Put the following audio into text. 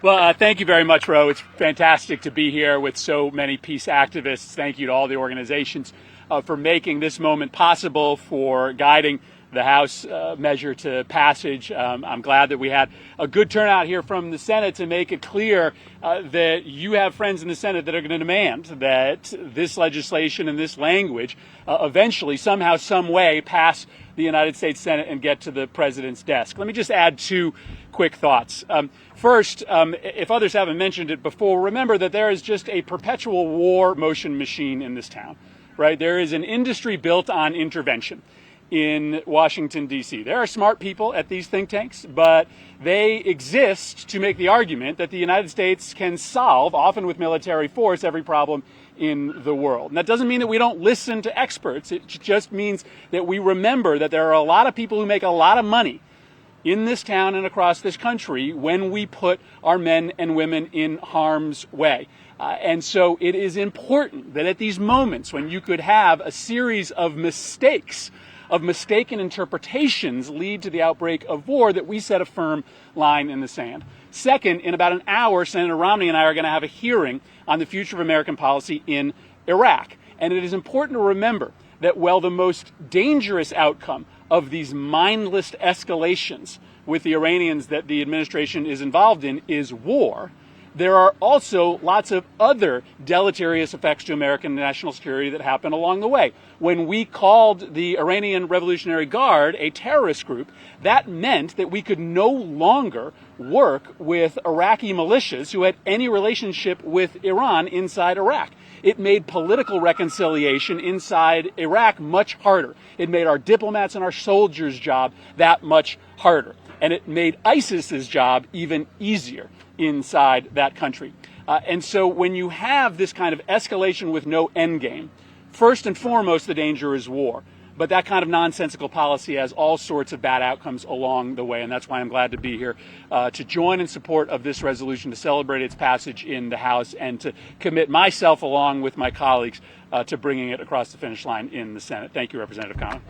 Well, thank you very much, Ro. It's fantastic to be here with so many peace activists. Thank you to all the organizations for making this moment possible, for guiding the House measure to passage. I'm glad that we had a good turnout here from the Senate to make it clear that you have friends in the Senate that are going to demand that this legislation and this language eventually, somehow, some way, pass the United States Senate and get to the president's desk. Let me just add two quick thoughts. First, if others haven't mentioned it before, remember that there is just a perpetual war motion machine in this town, right? There is an industry built on intervention in Washington, D.C. There are smart people at these think tanks, but they exist to make the argument that the United States can solve, often with military force, every problem in the world. And that doesn't mean that we don't listen to experts. It just means that we remember that there are a lot of people who make a lot of money in this town and across this country when we put our men and women in harm's way. And so it is important that at these moments when you could have a series of mistakes, of mistaken interpretations lead to the outbreak of war, that we set a firm line in the sand. Second, in about an hour, Senator Romney and I are going to have a hearing on the future of American policy in Iraq. And it is important to remember that while the most dangerous outcome of these mindless escalations with the Iranians that the administration is involved in is war, there are also lots of other deleterious effects to American national security that happen along the way. When we called the Iranian Revolutionary Guard a terrorist group, that meant that we could no longer work with Iraqi militias who had any relationship with Iran inside Iraq. It made political reconciliation inside Iraq much harder. It made our diplomats and our soldiers' job that much harder. And it made ISIS's job even easier inside that country. And so when you have this kind of escalation with no end game, first and foremost, the danger is war. But that kind of nonsensical policy has all sorts of bad outcomes along the way. And that's why I'm glad to be here to join in support of this resolution, to celebrate its passage in the House, and to commit myself along with my colleagues to bringing it across the finish line in the Senate. Thank you, Representative Connor.